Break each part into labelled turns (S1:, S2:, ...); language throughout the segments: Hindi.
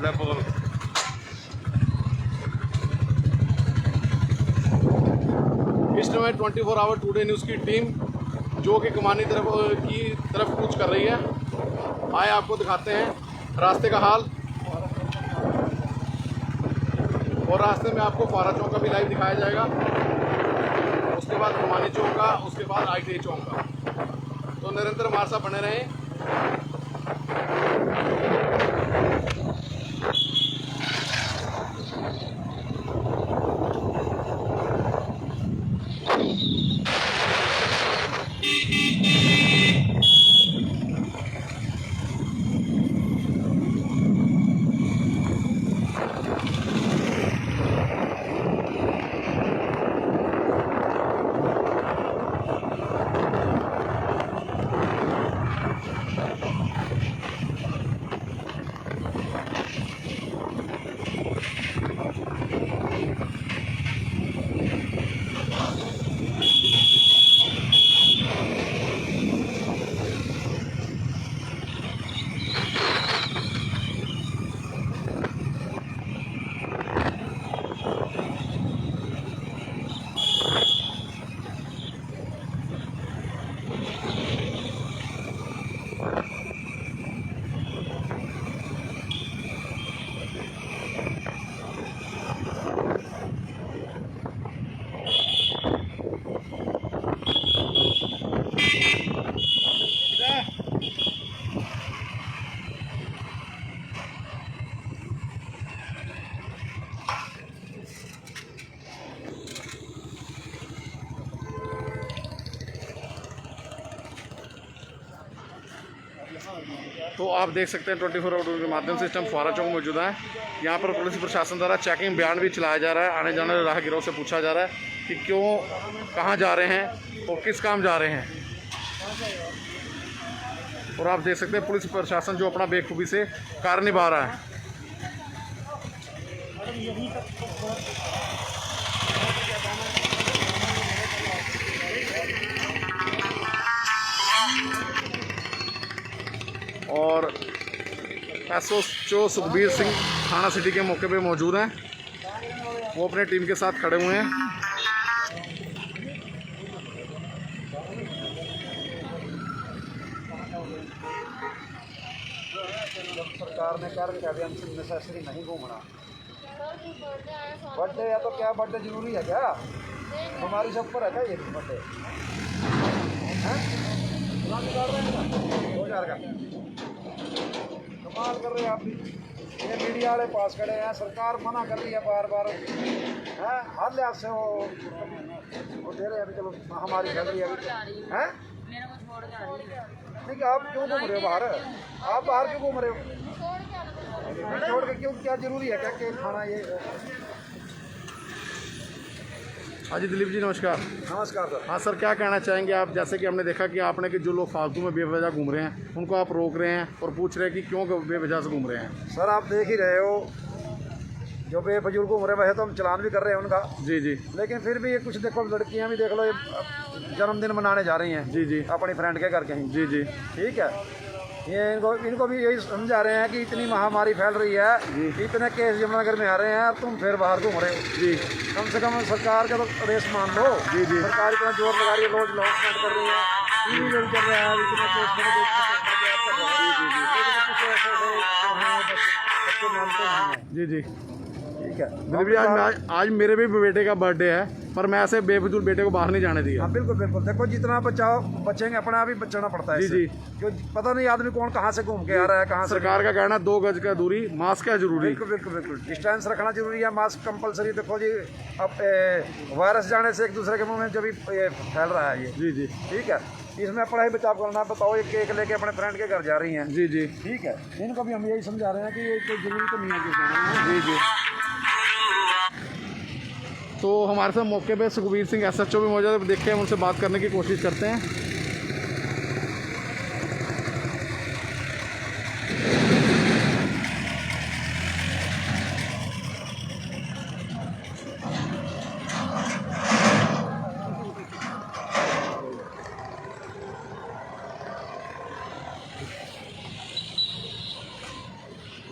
S1: लेवल। इस समय 24 आवर टुडे न्यूज़ की टीम जो कि कमानी तरफ कूच कर रही है। आए आपको दिखाते हैं रास्ते का हाल, और रास्ते में आपको फारा चौक का भी लाइव दिखाया जाएगा, उसके बाद कमानी चौक का, उसके बाद ITI चौक का। तो निरंतर हमारे साथ बने रहें। तो आप देख सकते हैं 24 आवर के माध्यम से सिस्टम फुहारा चौक मौजूद है। यहाँ पर पुलिस प्रशासन द्वारा चेकिंग अभियान भी चलाया जा रहा है। आने जाने वाले राहगीरों से पूछा जा रहा है कि क्यों, कहाँ जा रहे हैं और किस काम जा रहे हैं। और आप देख सकते हैं पुलिस प्रशासन जो अपना बेखूबी से कार्य निभा रहा है। और SO जो सुखबीर सिंह थाना सिटी के मौके पे मौजूद हैं, वो अपने टीम के साथ खड़े हुए हैं।
S2: सरकार ने कर रखा है हमसे नेसेसरी नहीं घूमना। बर्थडे है तो क्या बर्थडे जरूरी है क्या? हमारी सब पर है क्या ये बर्थडे? कमाल कर रहे हैं आप भी। ये मीडिया वाले पास खड़े हैं, सरकार मना कर रही है बार बार, हैं हर लिहाज से वो दे रहे हैं। अभी चलो हमारी फैल रही है अभी, हैं ठीक है। आप क्यों घूम रहे हो बाहर? आप बाहर क्यों घूम रहे हो? छोड़ के क्यों? क्या जरूरी है क्या कि खाना ये?
S1: हाँ जी दिलीप जी नमस्कार।
S2: नमस्कार सर।
S1: हाँ सर, क्या कहना चाहेंगे आप? जैसे कि हमने देखा कि आपने कि जो लोग फालतू में बेवजह घूम रहे हैं उनको आप रोक रहे हैं और पूछ रहे हैं कि क्यों बेवजह से घूम रहे हैं।
S2: सर आप देख ही रहे हो, जो बेफजूल घूम रहे वैसे तो हम चलान भी कर रहे हैं उनका।
S1: जी जी।
S2: लेकिन फिर भी ये कुछ देखो, लड़कियां भी देख लो, ये जन्मदिन मनाने जा रही हैं।
S1: जी जी।
S2: अपनी फ्रेंड के घर कहीं।
S1: जी जी।
S2: ठीक है। ये इनको भी यही समझा रहे हैं कि इतनी महामारी फैल रही है, इतने केस यमुनानगर में आ रहे हैं, तुम फिर बाहर घूम रहे हो। जी। कम से कम सरकार का तो रेस मान लो। जी जी। सरकार इतना जोर लगा रही है, रोज लॉन्चमेंट कर रही है, टीवी में चल रहा है, इतने केस
S1: जी जी।
S2: ठीक है।
S1: दिलीप जी आज मेरे भी बेटे का बर्थडे है, पर मैं ऐसे बेफजूल बेटे को बाहर नहीं जाने दिया।
S2: हाँ बिल्कुल बिल्कुल। देखो जितना बचाओ बचेंगे, अपने आप ही बचाना पड़ता है।
S1: जी जी।
S2: जो पता नहीं आदमी कौन कहाँ से घूम के आ रहा है, कहाँ से।
S1: सरकार का कहना 2 गज का दूरी, मास्क है जरूरी।
S2: बिल्कुल बिल्कुल बिल्कुल। डिस्टेंस रखना जरूरी है, मास्क कंपलसरी। देखो जी अब वायरस जाने से एक दूसरे के मुंह में जब ये फैल रहा है ये। जी जी। ठीक है। इसमें अपना ही बचाव करना। बताओ ये केक लेके अपने फ्रेंड के घर जा रही हैं। जी जी। ठीक है। इनको भी हम यही समझा रहे हैं कि ये कोई जरूरी तो नहीं है कि।
S1: जी जी। तो हमारे साथ मौके पे सुखबीर सिंह SHO भी मौजूद है, देखते हैं उनसे बात करने की कोशिश करते हैं।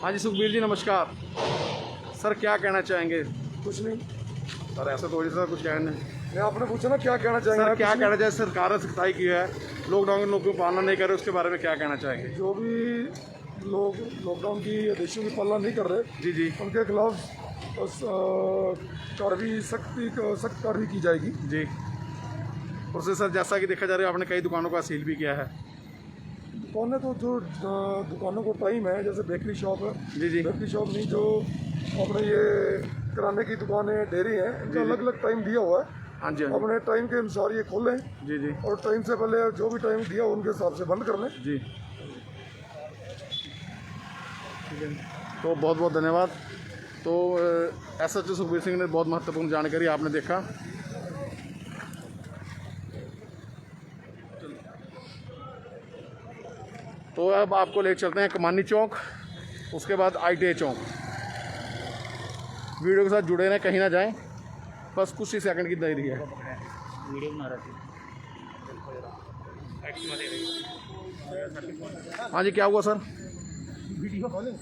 S1: हाँ जी सुखबीर जी नमस्कार। सर क्या कहना चाहेंगे?
S2: कुछ नहीं,
S1: सर ऐसा थोड़ी सा कुछ कहना है।
S2: मैं आपने पूछा ना क्या कहना चाहेंगे
S1: सर
S2: आप?
S1: क्या
S2: कुछ नहीं।
S1: कहना चाहिए? सरकार ने सख्ताई की है, लॉकडाउन के लोगों को पालना नहीं कर रहे, उसके बारे में क्या कहना चाहेंगे?
S2: जो भी लोग लॉकडाउन की आदेशों की पालना नहीं कर रहे
S1: जी जी
S2: उनके खिलाफ कार्रवाई सख्त कार्रवाई की जाएगी।
S1: जी। और उससे सर जैसा कि देखा जा रहा है आपने कई दुकानों का सील भी किया है।
S2: दुकानें तो जो दुकानों को टाइम है, जैसे बेकरी शॉप है,
S1: जी जी
S2: बेकरी शॉप नहीं, जो अपने ये किराने की दुकानें, डेयरी हैं, इनका अलग अलग टाइम दिया हुआ है।
S1: हाँ जी हाँ
S2: अपने टाइम के अनुसार ये खोलें
S1: जी जी
S2: और टाइम से पहले जो भी टाइम दिया उनके हिसाब से बंद कर लें।
S1: जी। तो बहुत बहुत धन्यवाद। तो SHO सुखबीर सिंह ने बहुत महत्वपूर्ण जानकारी आपने देखा। तो अब आपको ले चलते हैं कमानी चौक, उसके बाद ITA चौक। वीडियो के साथ जुड़े रहें, कहीं ना जाएं, बस कुछ ही सेकंड की देरी है।
S3: वीडियो बना रहा थी।
S1: हाँ जी क्या हुआ सर?
S2: Video calling.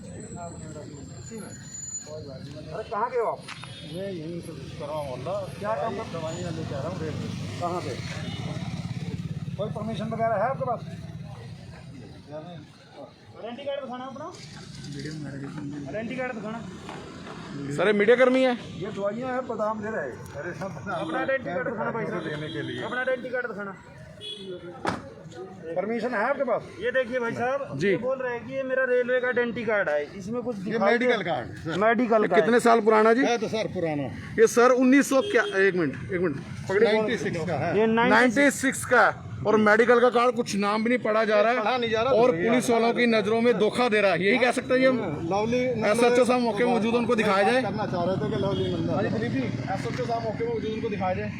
S2: अरे कहाँ के हो आप? मैं यहीं से कर रहा हूँ। क्या काम कर? दवाइयाँ लेके आ रहा हूँ रेट पे। कहाँ पे? कोई परमिशन वगैरह है आपके पास?
S3: वारंटी कार्ड दिखाना अपना, वारंटी कार्ड दिखाना।
S1: सर ये मीडिया कर्मी है।
S2: ये दवाइयाँ हैं, बादाम दे रहे हैं। अरे सब
S3: अपना आइडेंटी कार्ड दिखाना भाई साहब,
S2: देने के लिए
S3: अपना आइडेंटी कार्ड दिखाना।
S2: परमिशन है आपके पास?
S3: ये देखिए भाई साहब,
S1: जी।
S3: ये बोल रहे हैं कि ये मेरा रेलवे का आइडेंटी कार्ड है, इसमें कुछ
S2: ये मेडिकल कार्ड।
S3: मेडिकल का
S1: कितने साल पुराना जी?
S2: है तो सर पुराना।
S1: ये सर 1900 क्या, एक मिनट पकड़िए।
S2: 96 का है।
S3: ये
S1: 96 का है। और मेडिकल का कार्ड कुछ नाम भी नहीं पढ़ा जा रहा
S2: पढ़ा
S1: है
S2: नहीं जा रहा,
S1: और
S2: तो भैया
S1: पुलिस वालों की नजरों में धोखा दे रहा है, यही कह सकते हैं जी हम।
S2: लवली
S1: SHO साहब मौके में मौजूद, उनको दिखाया जाए।
S2: करना चाह रहे थे कि लवली नंदा
S1: SHO साहब मौके में मौजूद, उनको दिखाया जाए।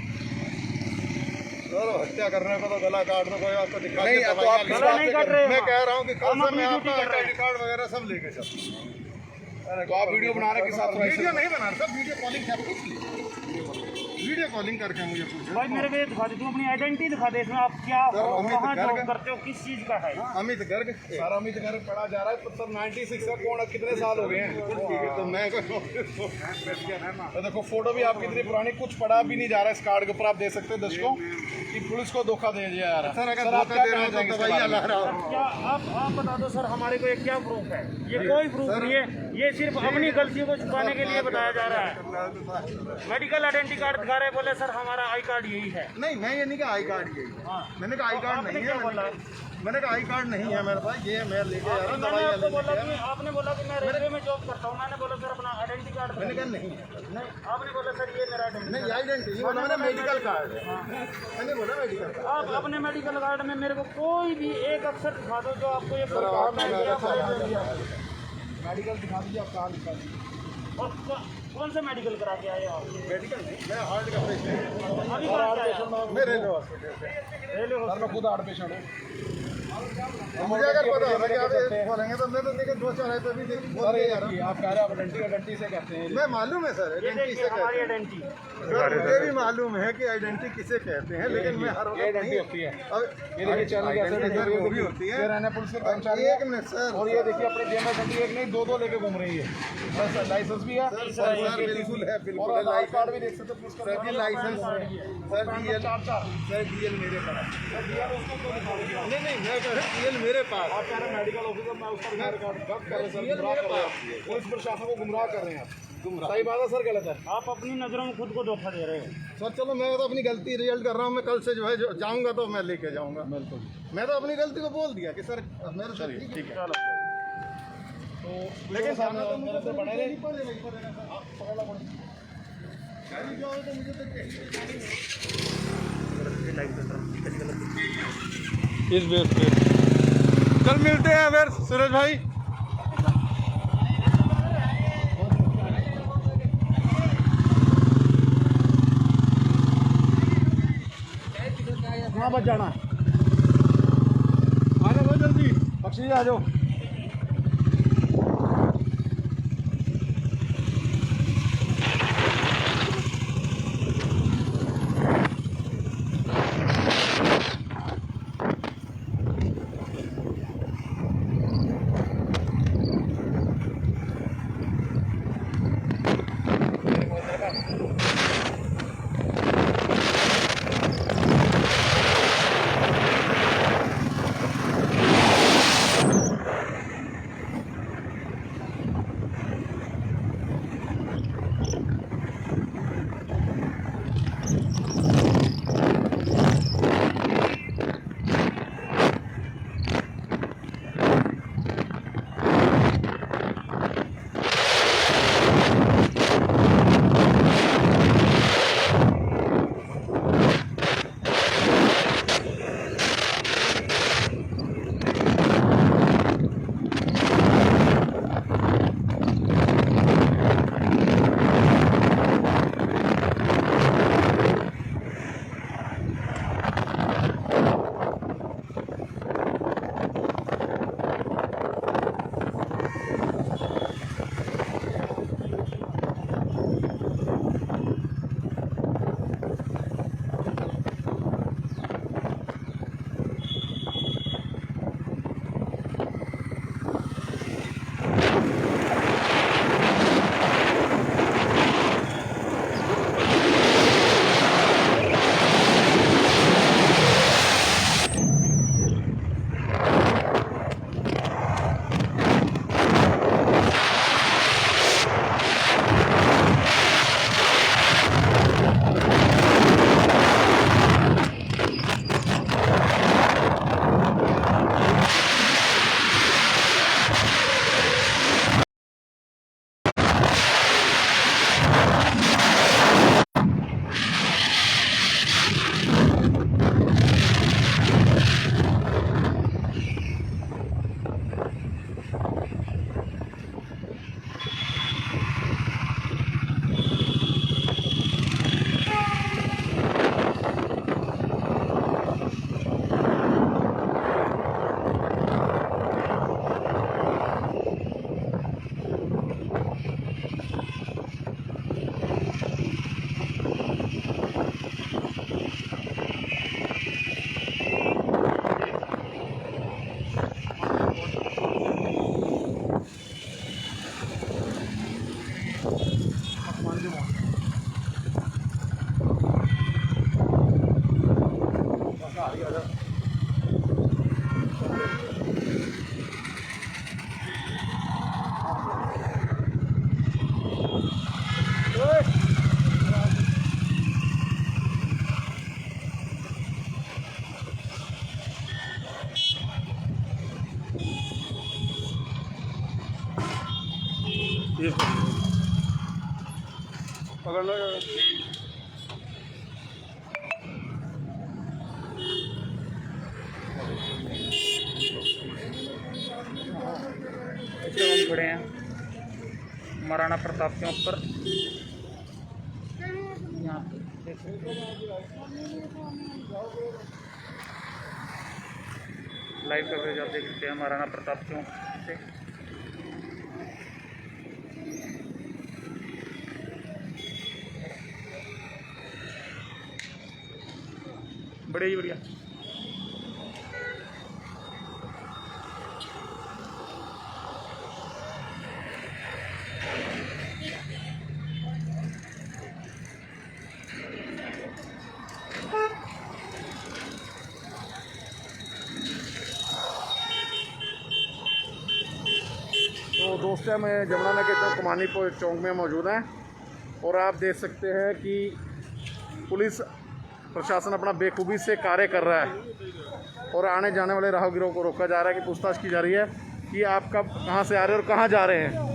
S2: सर हत्या करने को तो गला काटने को आपको दिखा
S1: नहीं,
S2: के
S1: तो आप
S3: गला नहीं काट रहे
S2: मैं
S3: हो।
S2: कह रहा हूँ कि कल
S3: हम
S2: से
S3: अपनी
S2: मैं
S3: ड्यूटी
S2: आपका
S3: कर रहे हैं।
S2: आईडी कार्ड वगैरह सब लेके चलूँ।
S1: तो आप वीडियो बना रहे हैं किस हिसाब से?
S2: वीडियो नहीं बना रहा, सब वीडियो कॉलिंग क्या पूछ ली? वीडियो कॉलिंग करके मुझे पूछ
S3: भाई मेरे को ये दिखा दे, तू अपनी आइडेंटी दिखा दे, इसमें आप क्या
S2: सर,
S3: हो,
S2: अमित
S3: कहाँ
S2: गर्ग।
S3: जॉब करते हो, किस चीज़ का है।
S2: अमित गर्ग।
S1: सर अमित गर्ग पढ़ा जा रहा है, तो सर 96 का कौन, कितने साल हो गए हैं?
S2: तो मैं
S1: तो देखो फोटो भी आपकी इतनी पुरानी, कुछ पढ़ा भी नहीं जा रहा है। इस कार्ड के ऊपर आप देख सकते हैं दर्शकों कि पुलिस को धोखा दे दिया जा रहा है।
S2: सर अगर
S1: आप
S2: धोखा
S1: क्या
S2: दे रहा
S1: कहना
S2: हूँ
S1: चाहेंगे
S2: तो
S1: इसके
S2: दवाइयाँ
S1: बारे में?
S2: ला रहा हूँ।
S3: क्या आप बता दो सर, हमारे को ये क्या प्रूफ है? ये कोई प्रूफ नहीं है, ये सिर्फ अपनी गलतियों को छुपाने के लिए बताया जा रहा है। मेडिकल आइडेंटी कार्ड दिखा रहे, बोले सर हमारा आई कार्ड यही है।
S2: नहीं, मैं ये नहीं कहा आई कार्ड यही है।
S3: हाँ।
S2: मैंने कहा आई कार्ड
S3: आपने
S2: नहीं
S3: क्या
S2: है।
S3: बोला?
S2: मैंने कहा आई कार्ड नहीं है मेरे पास, ये मैं लेके आ रहा हूँ
S3: मैंने
S2: दवाइयाँ
S3: आपको बोला
S2: लेके।
S3: कि आपने बोला कि मैं रेलवे में जॉब करता हूँ, मैंने बोला सर अपना आइडेंटी कार्ड
S2: मैंने
S3: दिखाइए।
S2: कहा नहीं,
S3: नहीं, आपने बोला सर ये मेरा आइडेंटी
S2: नहीं
S3: कार्ड।
S2: आइडेंटिटी बोला, मैंने मेडिकल कार्ड है। मैंने बोला मेडिकल कार्ड।
S3: आप अपने मेडिकल कार्ड में मेरे को कोई भी एक अक्षर दिखा दो जो आपको ये
S2: सर, आप
S1: मेडिकल दिखा दीजिए, आप कहाँ दिखा दीजिए।
S3: और कौन सा मेडिकल करा के आए आप?
S2: मेडिकल नहीं, मैं हार्ट का पेशेंट हूँ।
S3: अभी करा के आए?
S2: मैं रेलवे हॉस्पिटल से।
S3: रेलवे
S1: सर मैं खुद 8 पेशेंट हूँ।
S2: मुझे अगर पता होता कि आप ये बोलेंगे तो मैं तो देखिए 2-4 पे भी बोल
S1: सर
S2: के
S1: ये
S2: जा रहा
S1: देखिए, आप कह रहे हैं आइडेंटिटी से कहते हैं।
S2: हूँ। मैं मालूम है सर,
S3: ये
S2: आइडेंटिटी
S3: देखिए
S2: से
S3: हमारी
S2: कहते हैं।
S3: आइडेंटी।
S2: सर मुझे भी मालूम है कि आइडेंटिटी किसे कहते हैं, लेकिन मैं हर वक्त
S1: आइडेंटिटी
S2: नहीं।
S1: होती है।
S2: अब
S1: ये देखिए चैनल के
S2: आइडेंटिटी सर वो भी होती
S1: ये
S2: है।
S1: रहना पुलिस के कर्मचारी
S2: एक
S1: हैं।
S2: Minute sir.
S1: और ये देखिए अपने जेब में घंटी एक नहीं 2 लेके घूम रही है। बस लाइसेंस भी है।
S2: सर बिल्कुल है, बिल्कुल
S1: और
S2: है।
S1: आधार कार्ड भी देख सकते हैं पुलिस का।
S2: Sir ji licence sir DL
S1: 4
S2: sir DL मेरे पास। नहीं नहीं, मैं कह रहा हूँ डीएल मेरे पास।
S1: आप कह रहे हैं मेडिकल ऑफिसर, मैं उसका आधार कार्ड गलत कर रहे हैं सर, गुमराह कर रहे हैं। पुलिस प्रशासन को गुमराह कर रहे हैं आप। सही बात है सर, गलत है।
S3: आप अपनी नज़रों में खुद को धोखा दे रहे हो।
S2: सर चलो, मैं तो अपनी गलती रिजल्ट कर रहा हूँ। मैं कल से जो है जाऊँगा तो मैं लेके जाऊँगा।
S1: बिल्कुल।
S2: मैं तो अपनी गलती को बोल दिया कि सर मेरे से
S1: चलिए ठीक है।
S3: चलो
S1: तो
S2: लेकिन
S1: सामने
S2: तो
S1: मेरे से बने रहे।
S2: इस बेस पे कल मिलते हैं फिर सूरज भाई।
S1: कहाँ बच जाना?
S2: आ जाओ जल्दी,
S1: बख्शी आ जाओ। ये पकड़ लो।
S3: इसके हम खड़े हैं महाराणा प्रताप के ऊपर। यहाँ पे देख सकते हैं लाइव कवरेज आप देख सकते हैं महाराणा प्रताप चौक से। बढ़िया जी बढ़िया।
S1: तो दोस्तों हम जमुना के कुमानी चौक में मौजूद हैं और आप देख सकते हैं कि पुलिस प्रशासन अपना बेखूबी से कार्य कर रहा है और आने जाने वाले राहगीरों को रोका जा रहा है कि पूछताछ की जा रही है कि आप कब कहाँ से आ रहे हैं और कहाँ जा रहे हैं।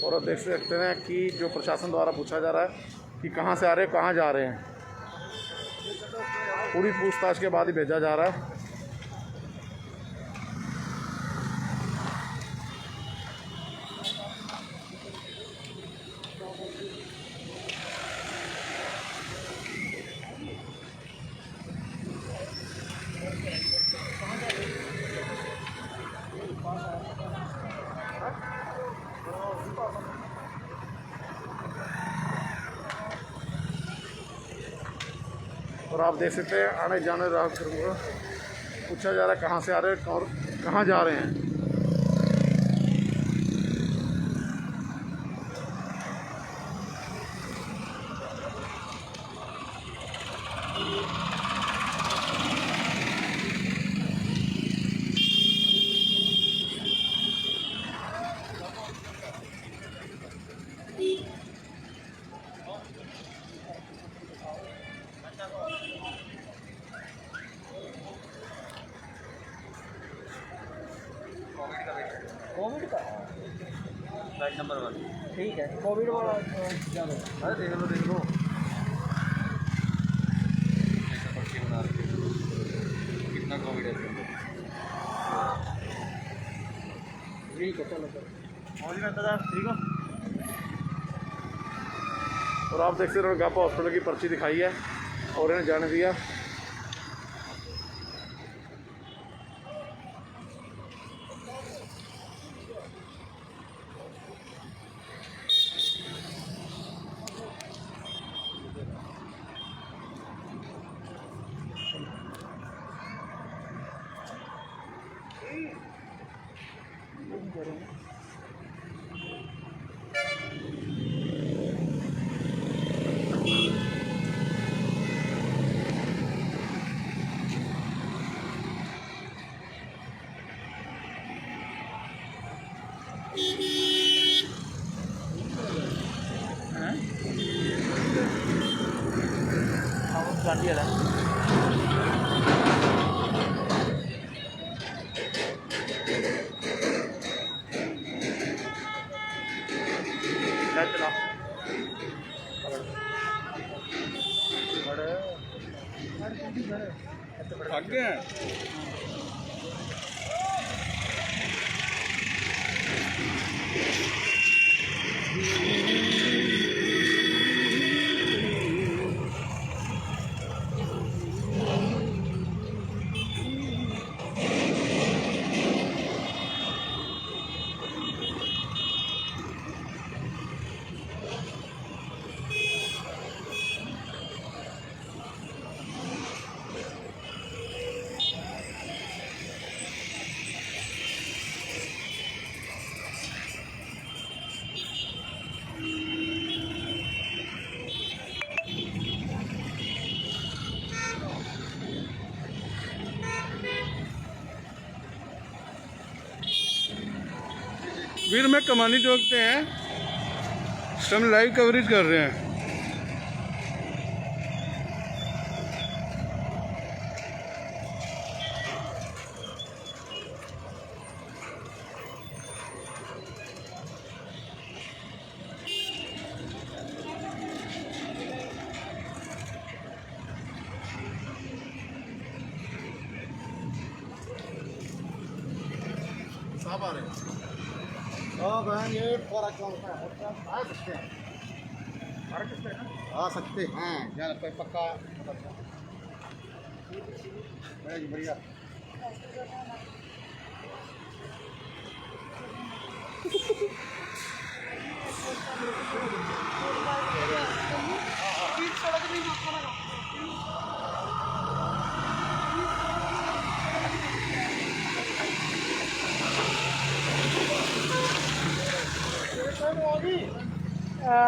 S1: और अब देख सकते हैं कि जो प्रशासन द्वारा पूछा जा रहा है कि कहाँ से आ रहे हैं कहाँ जा रहे हैं, पूरी पूछताछ के बाद ही भेजा जा रहा है। और आप देख सकते हैं आने जाने राहगीरों को पूछा जा रहा है कहाँ से आ रहे हैं और कहाँ जा रहे हैं।
S3: कोविड का बैड नंबर 1 ठीक है। कोविड वाला अरे देख लो कितना कोविड है। ठीक है चलो ठीक हो।
S1: और आप देख सकते हैं गापा हॉस्पिटल की पर्ची दिखाई है और इन्हें जाने दिया।
S3: गाड़ी वाला चला
S1: थक गए हैं। वीर में कमानी चौक पे हैं, हम लाइव कवरेज कर रहे हैं। साहब आ रहे हैं।
S4: हाँ बहन, ये फोरा चौक पे आ सकते हैं, आ सकते हैं। यहाँ कोई पक्का बढ़िया।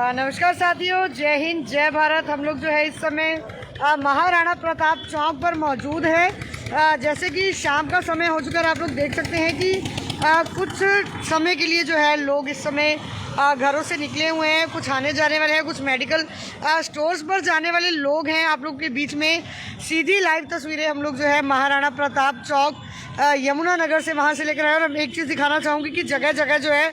S5: नमस्कार साथियों, जय हिंद, जय भारत। हम लोग जो है इस समय महाराणा प्रताप चौक पर मौजूद है। जैसे कि शाम का समय हो चुका है, आप लोग देख सकते हैं कि कुछ समय के लिए जो है लोग इस समय घरों से निकले हुए हैं। कुछ आने जाने वाले हैं, कुछ मेडिकल स्टोर्स पर जाने वाले लोग हैं। आप लोग के बीच में सीधी लाइव तस्वीरें हम लोग जो है महाराणा प्रताप चौक यमुना नगर से वहाँ से लेकर आए। और हम एक चीज़ दिखाना चाहूँगी कि जगह जगह जो है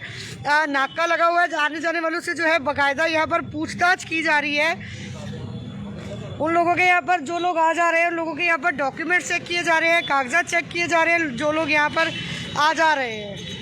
S5: नाका लगा हुआ है। आने जाने वालों से जो है बाकायदा यहाँ पर पूछताछ की जा रही है। उन लोगों के यहाँ पर जो लोग आ जा रहे हैं, उन लोगों के यहाँ पर डॉक्यूमेंट चेक किए जा रहे हैं, कागजात चेक किए जा रहे हैं, जो लोग यहाँ पर आ जा रहे हैं।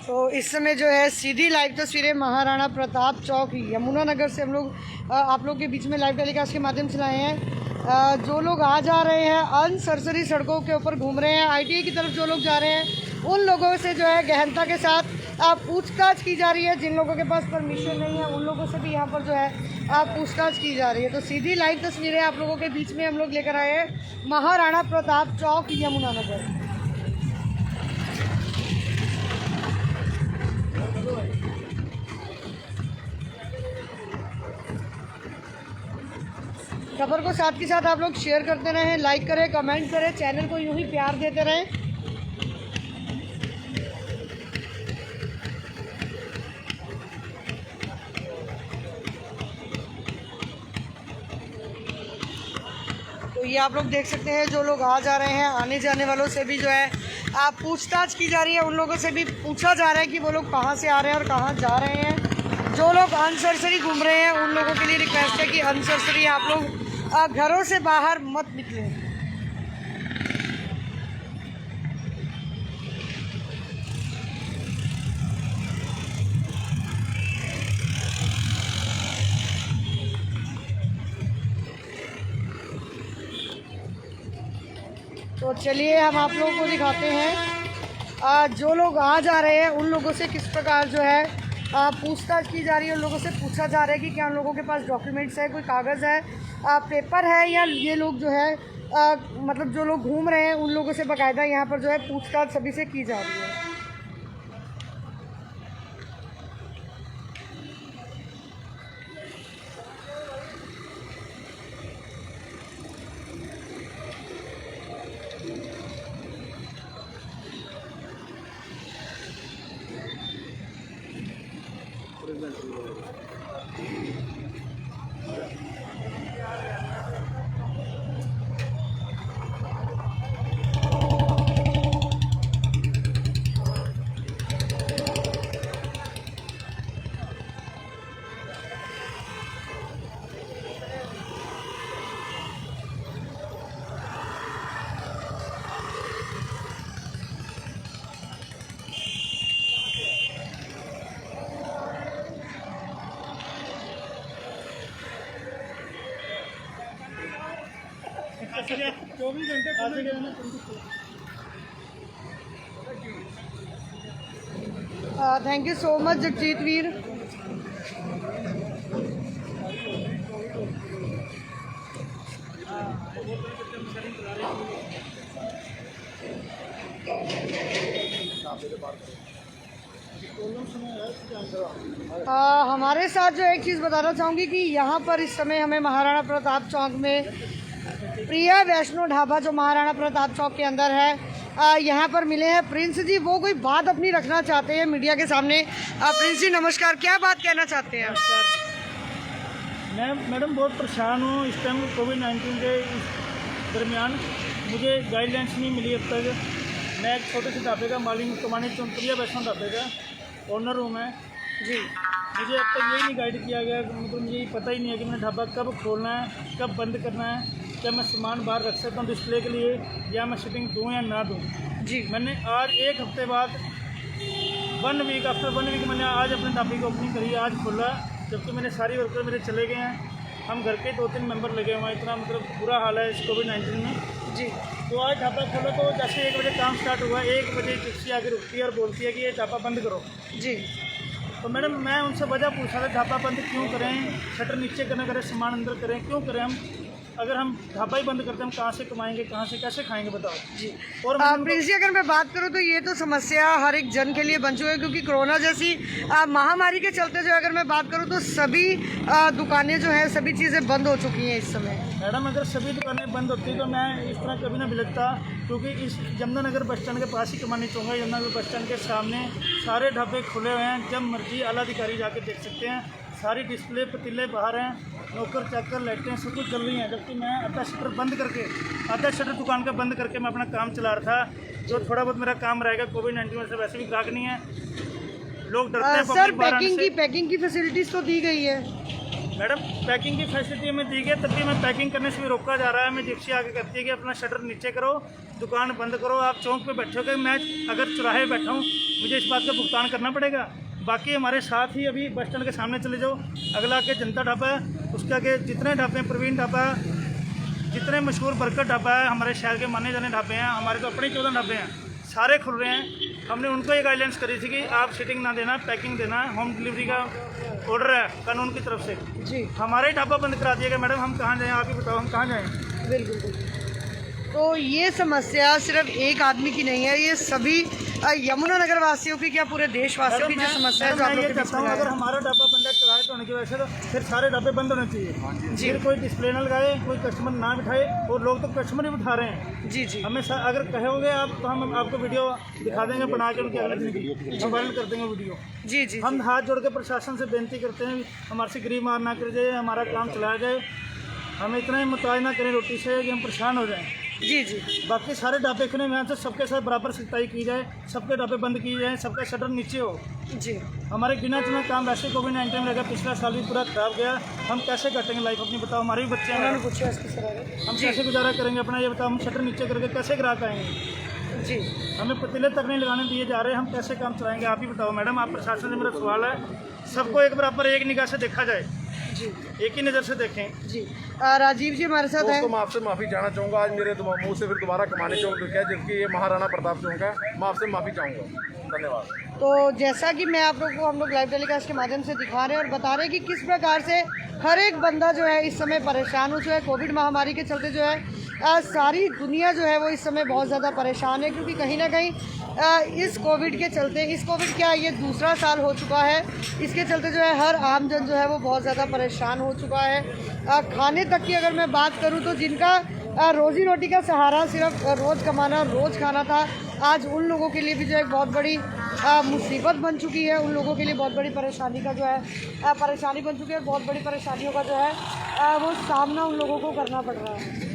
S5: तो इस समय जो है सीधी लाइव तस्वीरें महाराणा प्रताप चौक यमुना नगर से हम लोग आप लोग के बीच में लाइव टेलीकास्ट के माध्यम से लाए हैं। जो लोग आ जा रहे हैं, अनसरसरी सड़कों के ऊपर घूम रहे हैं, ITI की तरफ जो लोग जा रहे हैं, उन लोगों से जो है गहनता के साथ पूछताछ की जा रही है। जिन लोगों के पास परमिशन नहीं है, उन लोगों से भी यहाँ पर जो है पूछताछ की जा रही है। तो सीधी लाइव तस्वीरें आप लोगों के बीच में हम लोग लेकर आए हैं महाराणा प्रताप चौक यमुना नगर। खबर को साथ के साथ आप लोग शेयर करते रहें, लाइक करें, कमेंट करें, चैनल को यूं ही प्यार देते रहें। तो ये आप लोग देख सकते हैं, जो लोग आ जा रहे हैं, आने जाने वालों से भी जो है पूछताछ की जा रही है। उन लोगों से भी पूछा जा रहा है कि वो लोग कहाँ से आ रहे हैं और कहाँ जा रहे हैं। जो लोग अनसरसरी घूम रहे हैं, उन लोगों के लिए रिक्वेस्ट है कि अनसरसरी आप लोग घरों से बाहर मत निकले। तो चलिए हम आप लोगों को दिखाते हैं जो लोग आ जा रहे हैं, उन लोगों से किस प्रकार जो है पूछताछ की जा रही है। उन लोगों से पूछा जा रहा है कि क्या उन लोगों के पास डॉक्यूमेंट्स है, कोई कागज़ है, पेपर है, या ये लोग जो है मतलब जो लोग घूम रहे हैं, उन लोगों से बाकायदा यहाँ पर जो है पूछताछ सभी से की जा रही है। Thank you so much Jagjit Veer. साथ जो एक चीज़ बताना चाहूँगी कि यहाँ पर इस समय हमें महाराणा प्रताप चौक में प्रिया वैष्णो ढाबा जो महाराणा प्रताप चौक के अंदर है यहाँ पर मिले हैं प्रिंस जी। वो कोई बात अपनी रखना चाहते हैं मीडिया के सामने। प्रिंस जी नमस्कार, क्या बात कहना चाहते हैं?
S3: मैं मैडम बहुत परेशान हूँ इस टाइम कोविड-19 के दरमियान। मुझे गाइडलाइंस नहीं मिली अब तक। मैं एक छोटे से ढाबे का मालिक कमानी प्रिया वैष्णो ढाबे का ओनर हूँ मैं जी। मुझे अब तक यही नहीं गाइड किया गया, मतलब मुझे पता ही नहीं है कि मैंने ढाबा कब खोलना है, कब बंद करना है, क्या मैं सामान बाहर रख सकता हूँ डिस्प्ले के लिए, या मैं शिपिंग दूँ या ना दूँ जी। मैंने आज एक हफ्ते बाद 1 वीक आफ्टर 1 वीक मैंने आज अपने ढाबे की ओपनिंग करी, आज खोला, जबकि मैंने सारे वर्कर मेरे चले गए हैं। हम घर के 2-3 मेंबर लगे हुए हैं। इतना मतलब बुरा हाल है इस कोविड-19 में जी। तो आज ढाबा खोला तो जैसे 1 बजे काम स्टार्ट हुआ, 1 बजे टैक्सी आके रुकती है और बोलती है कि ये ढाबा बंद करो जी। तो मैडम मैं उनसे वजह पूछा था ढाबा बंद क्यों करें, शटर नीचे करना करें, सामान अंदर करें, क्यों करें हम? अगर हम ढाबा ही बंद करते हैं हम कहाँ से कमाएंगे, कहाँ से कैसे खाएंगे बताओ जी। और
S5: प्रिंस जी अगर मैं बात करूँ तो ये तो समस्या हर एक जन के लिए बन चुकी है, क्योंकि कोरोना जैसी महामारी के चलते जो अगर मैं बात करूँ तो सभी दुकानें जो है सभी चीज़ें बंद हो चुकी हैं इस समय।
S3: मैडम अगर सभी दुकानें बंद होती तो मैं इस तरह कभी ना बिलकता, क्योंकि इस यमुनानगर बस स्टैंड के पास ही कमानी चाहूँगा। यमुनानगर बस स्टैंड के सामने सारे ढाबे खुले हुए हैं, जब मर्जी आला अधिकारी जाके देख सकते हैं। सारी डिस्प्ले पतीले बाहर हैं, नौकर चक्कर लाइटें सब कुछ चल रही हैं, जबकि मैं आधा शटर बंद करके, आधा शटर दुकान का बंद करके मैं अपना काम चला रहा था। जो थोड़ा बहुत मेरा काम रहेगा कोविड-19 में से वैसे भी ग्राहक नहीं है, लोग डरते हैं
S5: सर
S3: पब्लिक
S5: पैकिंग की फैसिलिटीज़ तो दी गई है
S3: मैडम। पैकिंग की फैसिलिटी हमें दी गई, तब भी मैं पैकिंग करने से भी रोका जा रहा है। मैं जिप्सी आगे कहती है कि अपना शटर नीचे करो, दुकान बंद करो। आप चौक पे बैठे हो, मैं अगर चौराहे बैठा हूँ मुझे इस बात का भुगतान करना पड़ेगा। बाकी हमारे साथ ही अभी बस स्टैंड के सामने चले जाओ, अगला के जनता ढाबा है, उसके आगे जितने ढाबे हैं, प्रवीण ढाबा, जितने मशहूर बरकत ढाबा है, हमारे शहर के माने जाने ढाबे हैं, हमारे तो अपने 14 ढाबे हैं, सारे खुल रहे हैं। हमने उनको ये गाइडलाइंस करी थी कि आप सीटिंग ना देना, पैकिंग देना, होम डिलीवरी का ऑर्डर है कानून की तरफ से जी। हमारे ढाबा बंद करा दिया गया। मैडम हम कहाँ जाएँ, आप ही बताओ हम कहाँ जाएँ?
S5: बिल्कुल। तो ये समस्या सिर्फ एक आदमी की नहीं है, ये सभी यमुनानगर वासियों की, क्या पूरे देशवासियों की जो समस्या है जो आप लोग के बीच में
S3: अगर हमारा ढाबा बंद है चौराहे होने की वजह से, तो फिर सारे ढाबे बंद होने चाहिए जी। फिर कोई डिस्प्ले ना लगाए, कोई कस्टमर ना बिठाए, और लोग तो कस्टमर ही बिठा रहे हैं जी जी। हमें अगर कहोगे आप तो हम आपको वीडियो दिखा देंगे बना के, उनके अगले दिन की वायरल कर देंगे वीडियो जी जी। हम हाथ जोड़ के प्रशासन से बेनती करते हैं हमारे से गरीब मार ना कर जाए, हमारा काम चलाया जाए, हमें इतना ही मुताज ना करें रोटी से कि हम परेशान हो जाएँ जी जी। बाकी सारे ढाबे खुले में से सबके साथ बराबर सख्ताई की जाए, सबके ढाबे बंद किए जाए, सबका शटर नीचे हो जी। हमारे गिना चुना काम वैसे कोविड-19 में लगा, पिछला साल भी पूरा खराब गया, हम कैसे काटेंगे लाइफ अपनी? बताओ, हमारे भी बच्चे हैं, हम कैसे गुजारा करेंगे अपना? ये बताओ, हम शटर नीचे करके कैसे ग्राहक आएंगे जी? हमें पतीले तक नहीं लगाने दिए जा रहे, हम कैसे काम चलाएंगे? आप ही बताओ मैडम। आप प्रशासन से मेरा सवाल है, सबको एक बराबर एक निगाह से देखा जाए जी, एक ही नज़र से देखें जी।
S5: राजीव जी हमारे साथ हैं।
S1: तो मैं आपसे माफ़ी चाहना चाहूँगा, आज मेरे मुंह से फिर दोबारा कमाने चौक दिखा है, जबकि ये महाराणा प्रताप चौक है। मैं आपसे माफ़ी चाहूँगा, धन्यवाद।
S5: तो जैसा कि मैं आप लोगों को, हम लोग लाइव टेलीकास्ट के माध्यम से दिखा रहे हैं और बता रहे हैं कि किस प्रकार से हर एक बंदा जो है इस समय परेशान हो चुका है। कोविड महामारी के चलते जो है सारी दुनिया जो है वो इस समय बहुत ज़्यादा परेशान है, क्योंकि कहीं ना कहीं इस कोविड के चलते, इस कोविड क्या ये दूसरा साल हो चुका है, इसके चलते जो है हर आम जन जो है वो बहुत ज़्यादा परेशान हो चुका है। खाने तक की अगर मैं बात करूँ तो जिनका रोज़ी रोटी का सहारा सिर्फ रोज़ कमाना, रोज़ खाना था, आज उन लोगों के लिए भी जो है बहुत बड़ी मुसीबत बन चुकी है, उन लोगों के लिए बहुत बड़ी परेशानी का जो है परेशानी बन चुकी है। बहुत बड़ी परेशानियों का जो है वो सामना उन लोगों को करना पड़ रहा है।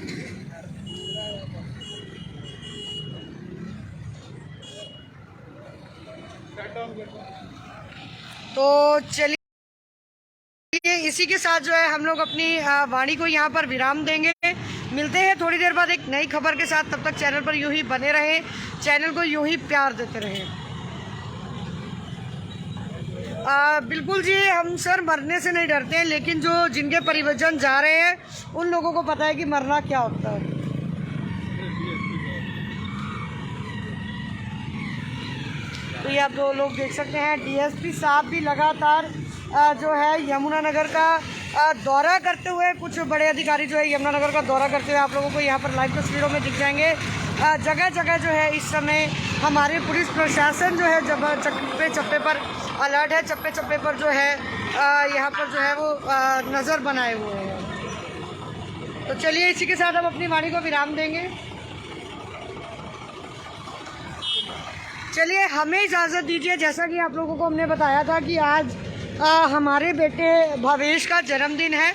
S5: तो चलिए इसी के साथ जो है हम लोग अपनी वाणी को यहाँ पर विराम देंगे। मिलते हैं थोड़ी देर बाद एक नई खबर के साथ, तब तक चैनल पर यूं ही बने रहें, चैनल को यूं ही प्यार देते रहें। बिल्कुल जी, हम सर मरने से नहीं डरते हैं, लेकिन जो जिनके परिवारजन जा रहे हैं उन लोगों को पता है कि मरना क्या होता है। तो ये आप दो लोग देख सकते हैं, डीएसपी साहब भी लगातार जो है यमुनानगर का दौरा करते हुए, कुछ बड़े अधिकारी जो है यमुनानगर का दौरा करते हुए आप लोगों को यहाँ पर लाइव तस्वीरों में दिख जाएंगे। जगह जगह जो है इस समय हमारे पुलिस प्रशासन जो है जब चप्पे चप्पे पर अलर्ट है, चप्पे चप्पे पर जो है यहाँ पर जो है वो नज़र बनाए हुए हैं। तो चलिए इसी के साथ हम अपनी वाणी को विराम देंगे। चलिए हमें इजाज़त दीजिए। जैसा कि आप लोगों को हमने बताया था कि आज हमारे बेटे भावेश का जन्मदिन है,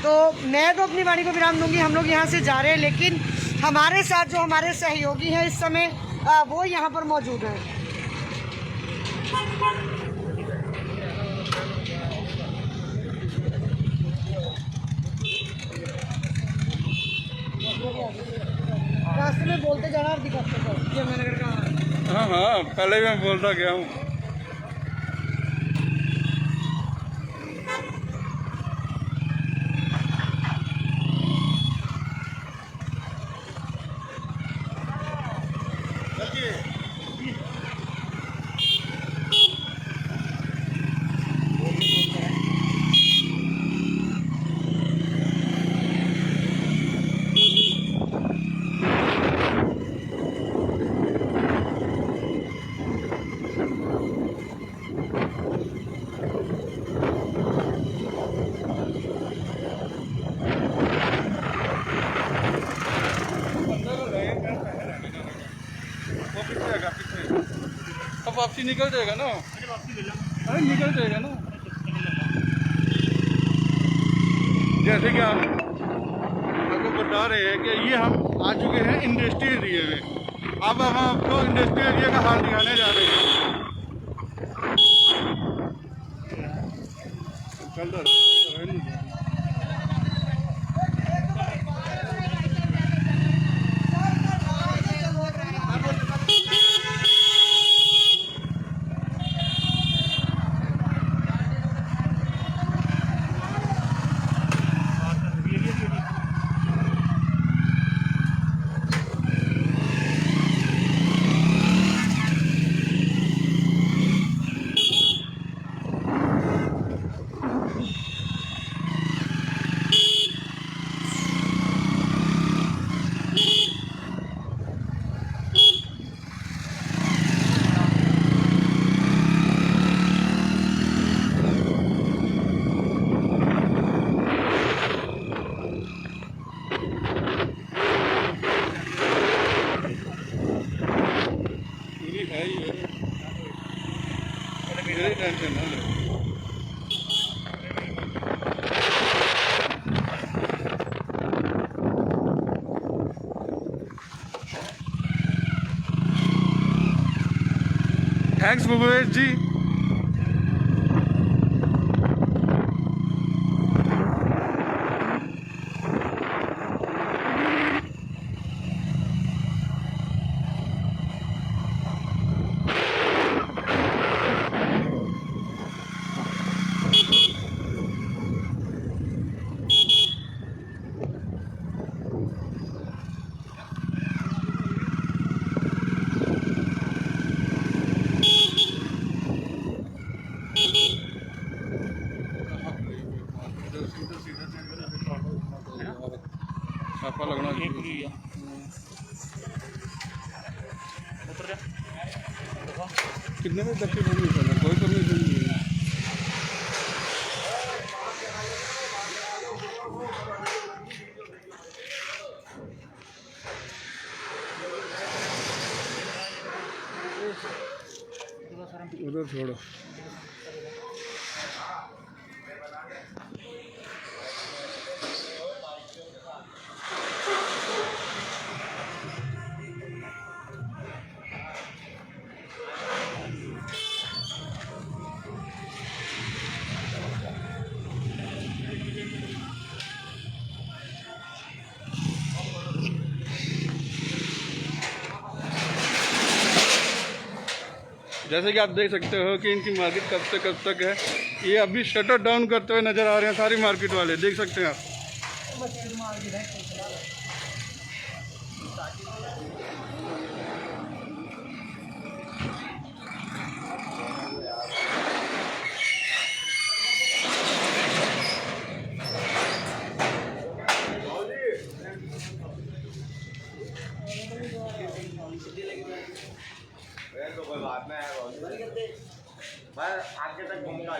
S5: तो मैं तो अपनी वाणी को विराम दूंगी। हम लोग यहाँ से जा रहे हैं, लेकिन हमारे साथ जो हमारे सहयोगी हैं इस समय वो यहाँ पर मौजूद हैं। रास्ते में बोलते जाना और दिखाते जाओ कि यमुनानगर कहाँ है।
S1: हाँ हाँ, पहले भी मैं बोलता गया हूँ। अब वापसी निकल जाएगा ना, अरे निकल जाएगा ना। जैसे कि आप आपको बता रहे हैं कि ये हम आ चुके हैं इंडस्ट्रियल एरिया में। अब हम आपको इंडस्ट्रियल एरिया का हाल दिखाने जा रहे हैं। चल रहा है। टेंशन ना ले। थैंक्स भूपेश जी। छापा लगना कितने में तक कोई परमिशन नहीं है। उधर छोड़ो। जैसे कि आप देख सकते हो कि इनकी मार्केट कब से कब तक है। ये अभी शटर डाउन करते हुए नज़र आ रहे हैं सारी मार्केट वाले, देख सकते हैं आप।
S6: तो कोई बात नहीं है, मैं आगे तक घूमूंगा।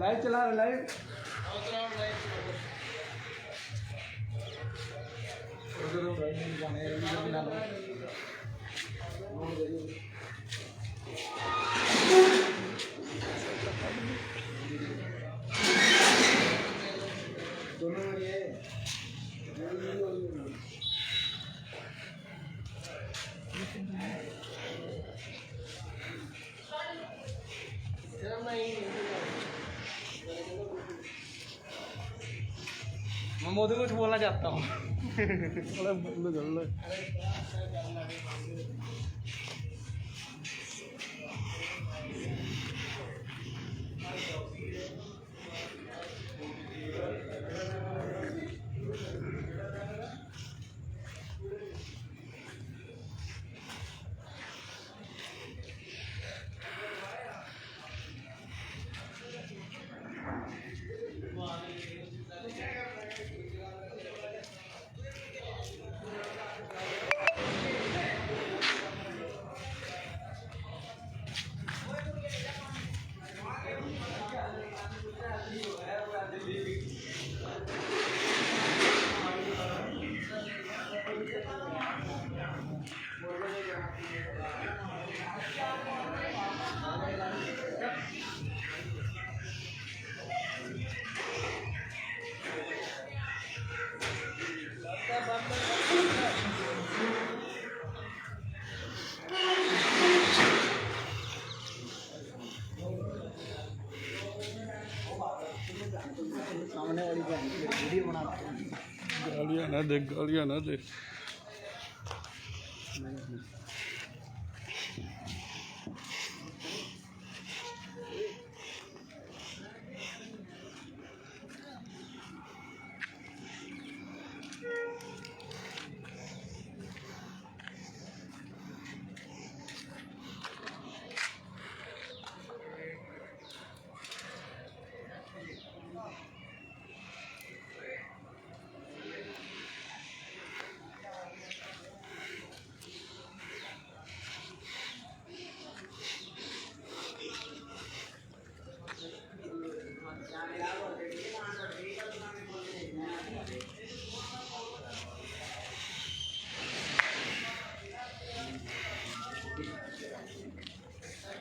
S2: लाइव चला रहा लाइव
S4: मैं मोदी को कुछ बोलना चाहता हूँ।
S1: गालियाँ ना दे, गालियाँ ना दे।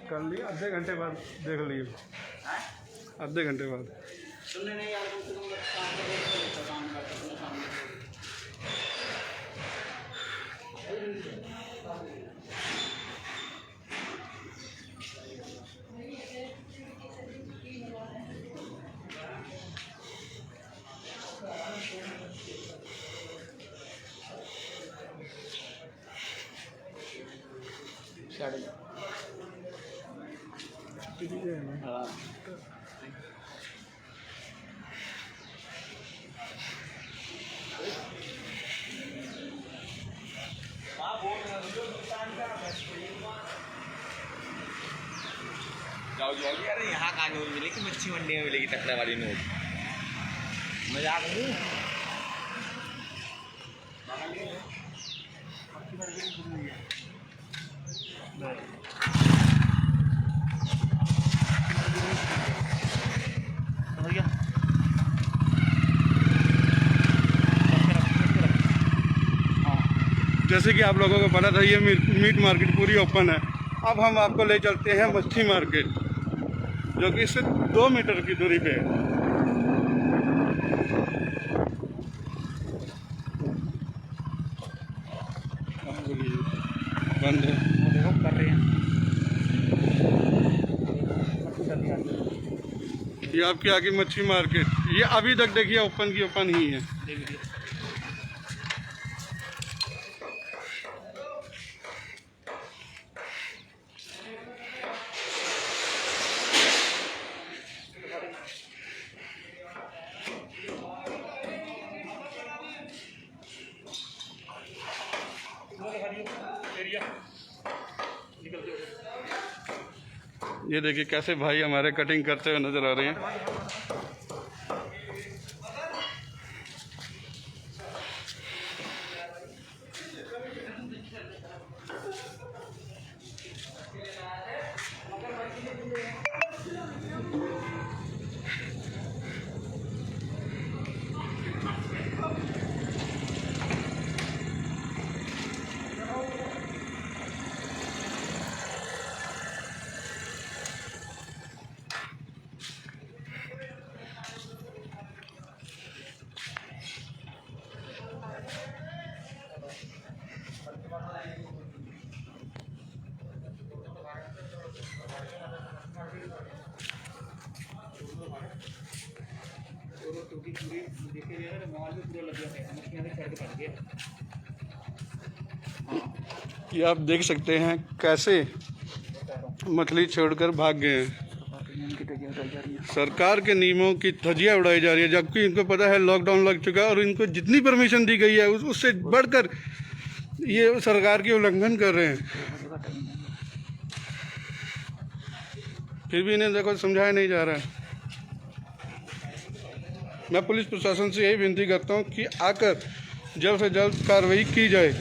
S1: कर लिया आधे घंटे बाद देख लियो आधे घंटे बाद
S4: सुनने नहीं यार हाँ जाओ यार यहाँ कहाँ नोट मिलेगी मच्छी मंडी में मिलेगी तकड़ा वाली नोट मजाक नहीं समझ गया
S6: जैसे कि आप लोगों को पता था, ये मीट मार्केट पूरी ओपन है। अब हम आपको ले चलते हैं मच्छी मार्केट, जो कि इससे 2 मीटर की दूरी पे है। बंद है,
S3: देखो कर रहे हैं।
S6: ये आपकी आगे मच्छी मार्केट, ये अभी तक देखिए ओपन की ओपन ही है। ये देखिए कैसे भाई हमारे कटिंग करते हुए नजर आ रहे हैं। ये आप देख सकते हैं कैसे मछली छोड़कर भाग गए हैं। सरकार के नियमों की धज्जियां उड़ाई जा रही है, जबकि इनको पता है लॉकडाउन लग चुका है और इनको जितनी परमिशन दी गई है उससे बढ़कर ये सरकार की उल्लंघन कर रहे हैं। फिर भी इन्हें देखो समझाया नहीं जा रहा है। मैं पुलिस प्रशासन से यही विनती करता हूं कि आकर जल्द से जल्द कार्रवाई की जाए।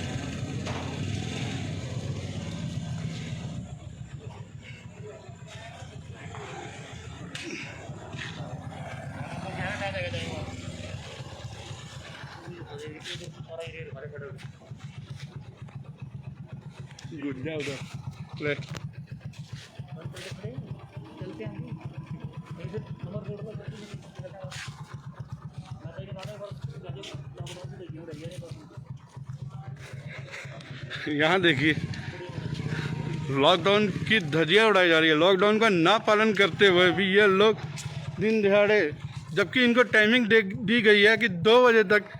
S6: गुड जा उधर ले। यहाँ देखिए लॉकडाउन की धज्जियां उड़ाई जा रही है। लॉकडाउन का ना पालन करते हुए भी ये लोग दिन दिहाड़े, जबकि इनको टाइमिंग दी गई है कि 2 बजे तक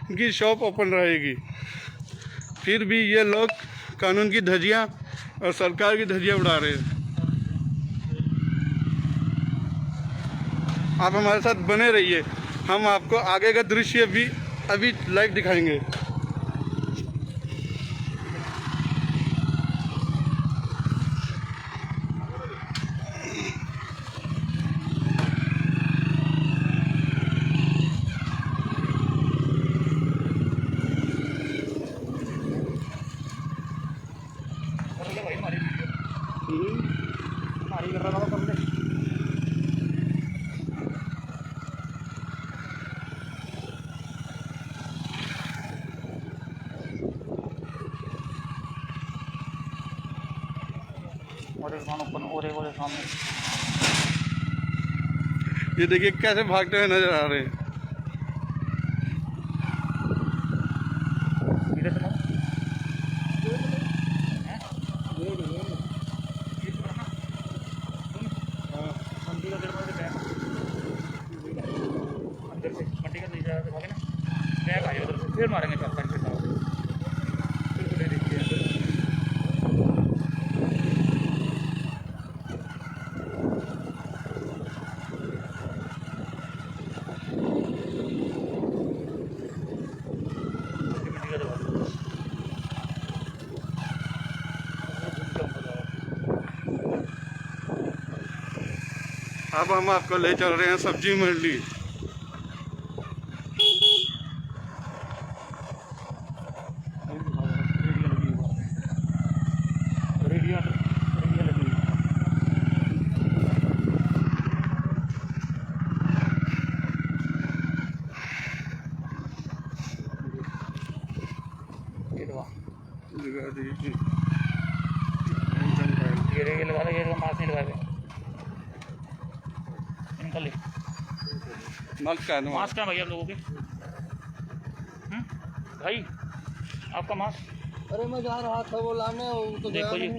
S6: इनकी शॉप ओपन रहेगी, फिर भी ये लोग कानून की धज्जियां और सरकार की धज्जियां उड़ा रहे हैं। आप हमारे साथ बने रहिए, हम आपको आगे का दृश्य भी अभी लाइव दिखाएंगे। ये देखिए कैसे भागते हुए नजर आ रहे हैं।
S3: फिर मारेंगे चक्कर।
S6: अब हम आपको ले चल रहे हैं सब्जी मंडी। दिखा दीजिए।
S3: ये लगा दे, ये मास्क नहीं लगा दे, इनका ले
S6: मास्क का
S3: मास्क है भाई आप लोगों के। भाई आपका मास्क
S2: अरे मैं जा रहा था वो लाने, तो
S3: देखो जी।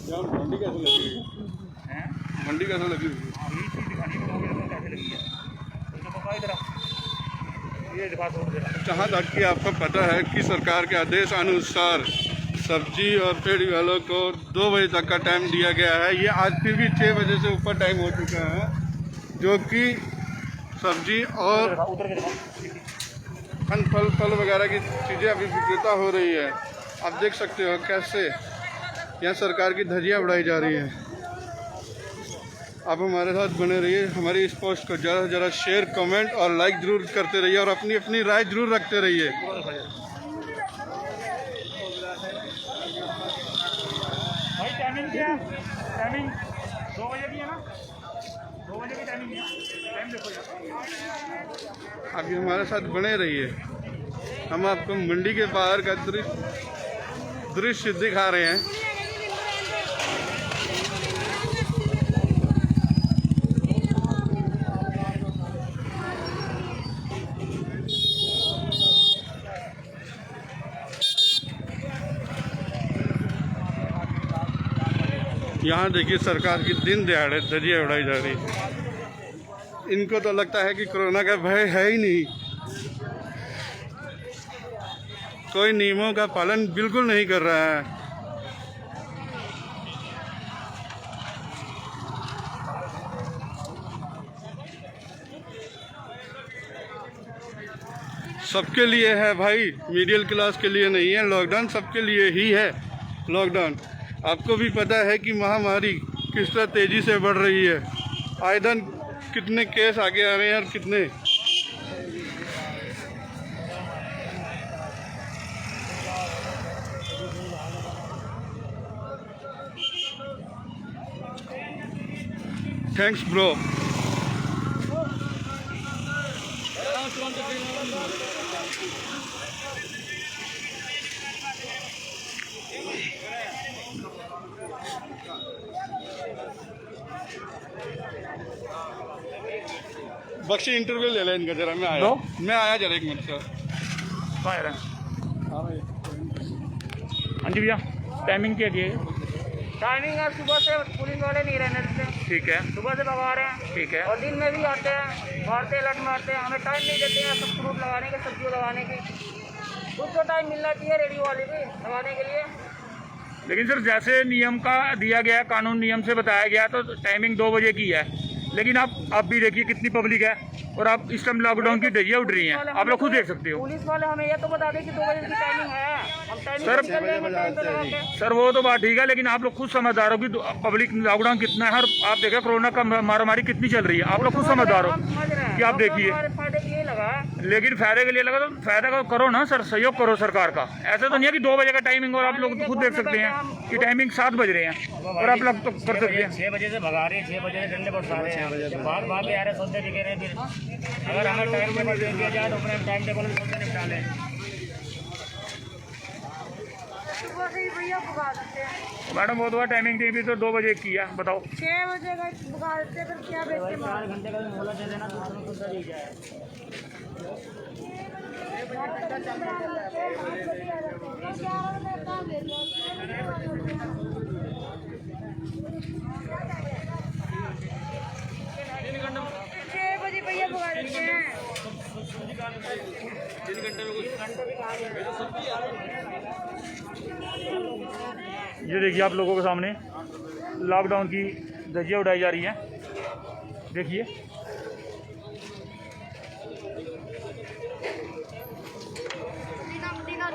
S6: यार मंडी कैसे लगी हुई है? मंडी कैसे लगी हुई है? जहाँ तक कि आपको पता है कि सरकार के आदेश अनुसार सब्जी और फेरी वालों को 2 बजे तक का टाइम दिया गया है। ये आज फिर भी 6 बजे से ऊपर टाइम हो चुका है, जो कि सब्जी और फल वगैरह की चीज़ें अभी विक्रेता हो रही है। आप देख सकते हो कैसे यहाँ सरकार की धज्जियाँ उड़ाई जा रही है। आप हमारे साथ बने रहिए, हमारी इस पोस्ट को ज़्यादा से ज़्यादा शेयर, कमेंट और लाइक ज़रूर करते रहिए और अपनी अपनी राय ज़रूर रखते रहिए।
S3: भाई टाइमिंग क्या है? टाइमिंग 2 बजे की है ना, 2 बजे की टाइमिंग है। टाइम देखो यार।
S6: आप हमारे साथ बने रहिए, हम आपको मंडी के बाहर का दृश्य दिखा रहे हैं। यहाँ देखिए सरकार की दिन दिहाड़े धज्जियाँ उड़ाई जा रही है। इनको तो लगता है कि कोरोना का भय है ही नहीं, कोई नियमों का पालन बिल्कुल नहीं कर रहा है। सबके लिए है भाई, मिडिल क्लास के लिए नहीं है। लॉकडाउन सबके लिए ही है। लॉकडाउन आपको भी पता है कि महामारी किस तरह तेज़ी से बढ़ रही है। आए दिन कितने केस आगे आ रहे हैं और कितने थैंक्स ब्रो। बख्शी इंटरव्यू ले लें इनका जरा। मैं आया जरा 1 मिनट सर।
S3: कहाँ आ रहे हैं? हाँ जी भैया, टाइमिंग क्या की है?
S7: टाइमिंग है सुबह से पुलिस वाले नहीं रहने देते,
S3: ठीक है,
S7: सुबह से भगा रहे हैं,
S3: ठीक है।
S7: और दिन में भी आते हैं, मारते अलर्ट मारते हैं, हमें टाइम नहीं देते हैं सब फ्रूट लगाने के, सब्जियों लगाने की। कुछ तो टाइम मिलना चाहिए रेडियो वाले भी लगाने के लिए।
S3: लेकिन सर जैसे नियम का दिया गया, कानून नियम से बताया गया, तो टाइमिंग 2 बजे की है। लेकिन आप भी देखिए कितनी पब्लिक है और आप इस टाइम लॉकडाउन की धज्जियां उड़ रही हैं। आप लोग खुद देख सकते हो।
S7: पुलिस वाले हमें ये तो बता दें कि 2 बजे की टाइमिंग है, हम टाइमिंग
S3: सर,
S7: चल लेंगे टाइम पे लगा के।
S3: सर वो तो बात ठीक है, लेकिन आप लोग खुद समझदार हो कि पब्लिक लॉकडाउन कितना है। और आप देखें कोरोना का मारामारी कितनी चल रही है। आप लोग खुद समझदार हो कि आप देखिए।
S7: फायदे के लिए लगा है,
S3: लेकिन फायदे के लिए लगा तो फायदा का करो ना सर, सहयोग करो सरकार का। ऐसा तो नहीं है कि 2 बजे का टाइमिंग और आप लोग खुद देख सकते हैं कि टाइमिंग 7 बज रहे हैं और आप लोग तो कर सकते हैं।
S7: 6 बजे से भगा रहे हैं, 6 बजे से डंडे बरसा रहे हैं, बात बात पे आ रहे सौदे दिखे रहे। फिर अगर हमें टाइम टेबल दे दिया जाए तो अपने टाइम टेबल में सौदे निपटा लें।
S5: सुबह से ही भैया भगा देते हैं।
S3: मैडम वो तो टाइमिंग थी भी तो 2 बजे की है, बताओ।
S5: 6 बजे का भगा देते हैं, फिर क्या बेचते हैं?
S7: 4 घंटे का भी मोहलत दे देना तो उसमें खुद दी जाए।
S5: भैया भगा देते हैं।
S3: ये देखिए आप लोगों के सामने लॉकडाउन की धज्जियां उड़ाई जा रही हैं। देखिए
S5: बिना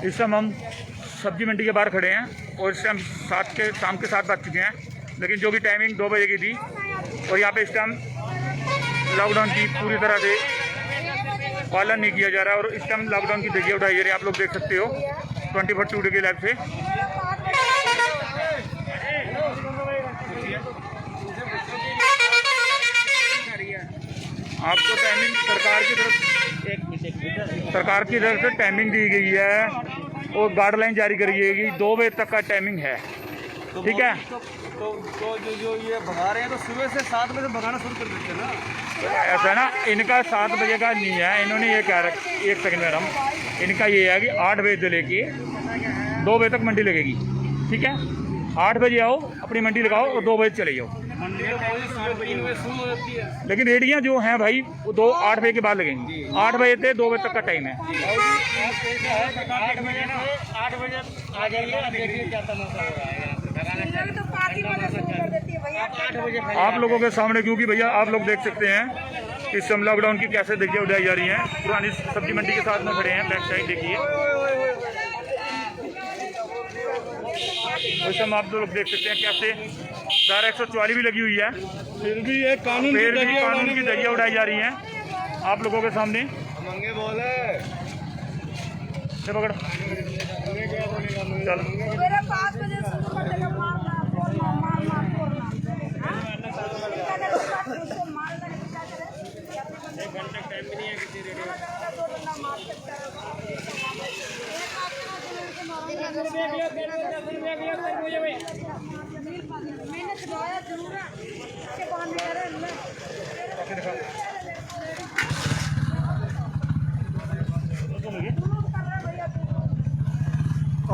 S8: इस समय हम सब्जी मंडी के बाहर खड़े हैं और इस टाइम शाम के 7 बज चुके हैं, लेकिन जो भी टाइमिंग 2 बजे की थी और यहाँ पे इस टाइम लॉकडाउन की पूरी तरह से पालन नहीं किया जा रहा है और इस टाइम लॉकडाउन की धज्जियां उठाई जा रही है। आप लोग देख सकते हो 24/2 की लाइफ से। आपको टाइमिंग सरकार की तरफ से टाइमिंग दी गई है और गाइडलाइन जारी करी गई है कि 2 बजे तक का टाइमिंग है, ठीक है।
S2: तो जो ये भगा रहे हैं तो सुबह से 7 बजे भगाना शुरू कर देते हैं ना।
S8: तो ऐसा है ना, इनका 7 बजे का नहीं है, इन्होंने ये कह रखा, एक सेकंड मैडम, इनका ये है कि 8 बजे से लेके 2 बजे तक मंडी लगेगी, ठीक है। 8 बजे आओ, अपनी मंडी लगाओ और 2 बजे चले जाओ। लेकिन रेडियाँ जो हैं भाई वो 8 बजे के बाद लगेंगी। 8 बजे से 2 बजे तक का टाइम है।
S3: 8 बजे आ जाइए, देखिए क्या तमाशा हो रहा है।
S8: आप लोगों के सामने, क्योंकि भैया आप लोग देख सकते हैं इस समय लॉकडाउन की कैसे धज्जियां उड़ाई जा रही हैं। पुरानी सब्जी मंडी के साथ में खड़े हैं, बैक साइड देखिए। उस समय आप लोग देख सकते हैं कैसे धारा 144 भी लगी हुई है,
S6: फिर भी ये कानून
S8: की धज्जियां उड़ाई जा रही हैं आप लोगों के सामने।
S2: मंगे बोले
S8: से पकड़ चल।
S9: मेरे 5 बजे शुरू कर देगा मारना, मार फोड़ना।
S3: एक घंटे टाइम भी नहीं है किसी रेडियो
S9: मैंने खिलाया जरूर है, इसके बहाने करे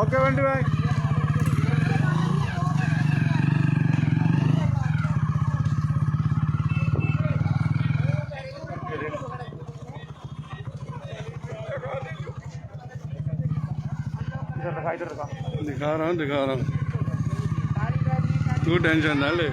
S2: ओके बंटी भाई।
S6: दिखा रहा हूँ तू टेंशन ना ले।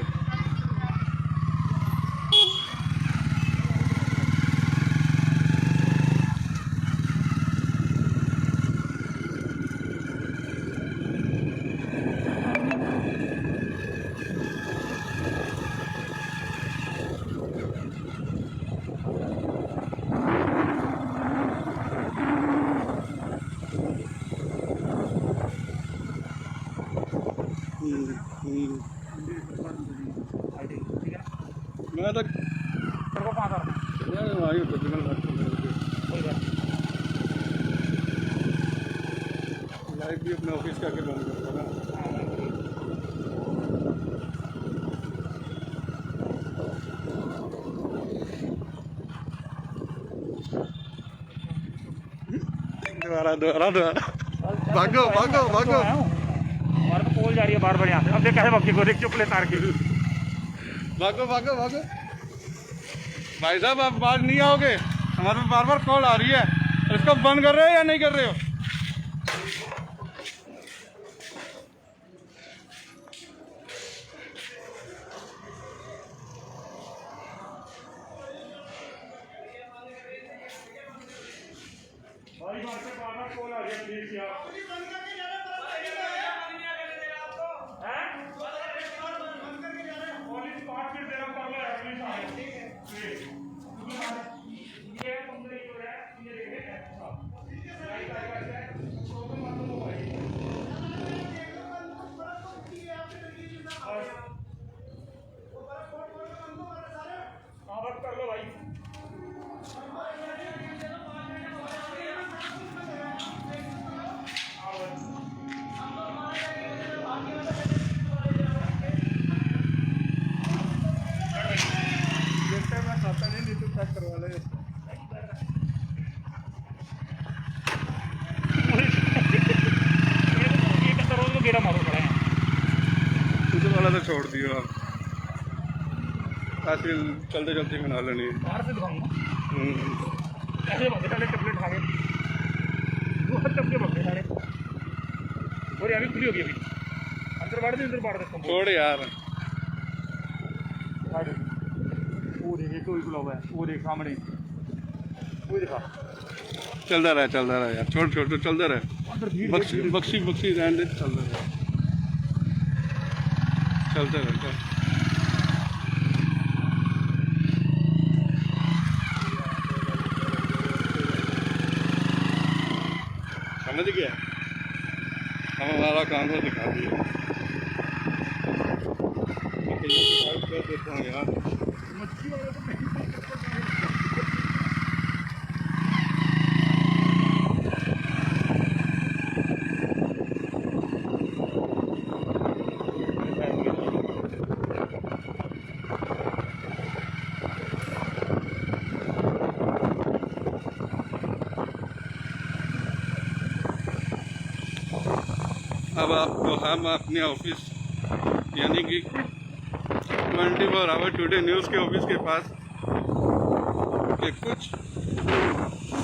S6: मैं तो लाइव भी अपने ऑफिस का बंद करता ना। दोबारा भागो
S8: हमारे तो पोल जा रही है बार यहाँ से। अब देख कैसे बक्की को देख, चुप ले तार की।
S6: भागो भाई साहब, आप बाहर नहीं आओगे, हमारे पे बार कॉल आ रही है। इसको बंद कर रहे हो या नहीं कर रहे हो?
S8: कॉल आ रही है, प्लीज यार। कर लो भाई। गेड़ा मारो पड़ा है,
S6: तुझे वाला तो छोड़ दियो आप, आजकल चलते चलते बना लेनी।
S8: बाहर से दिखाऊंगा ऐसे बंदे सारे टेबलेट खा गए, वो हर टपके बंदे सारे। और अभी खुली होगी, अभी अंदर बाढ़ दे
S6: छोड़ यार।
S8: वो देखिए कोई खुला हुआ है, वो देख सामने
S6: चलता रहा यार, छोड़ चलता रहे, बख्शी रहने दे, चलता रहे। समझ गया, हम हमारा काम को दिखा दिया। कर देता हूँ यार, अब आपको हम अपने ऑफिस यानी कि 24 आवर टुडे न्यूज़ के ऑफिस के पास के कुछ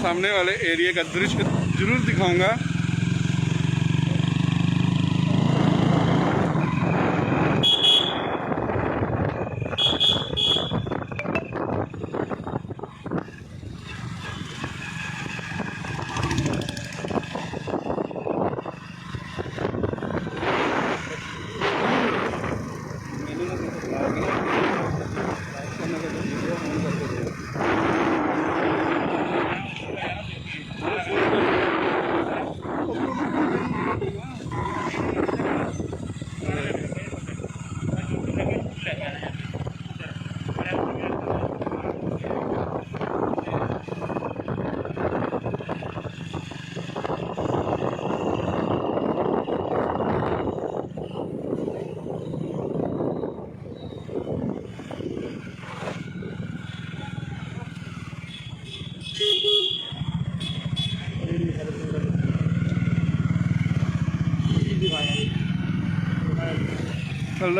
S6: सामने वाले एरिया का दृश्य जरूर दिखाऊंगा। चल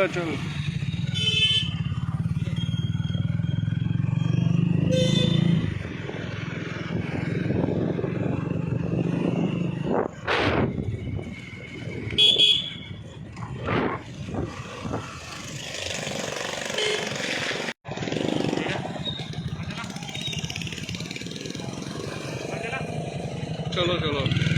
S6: चलो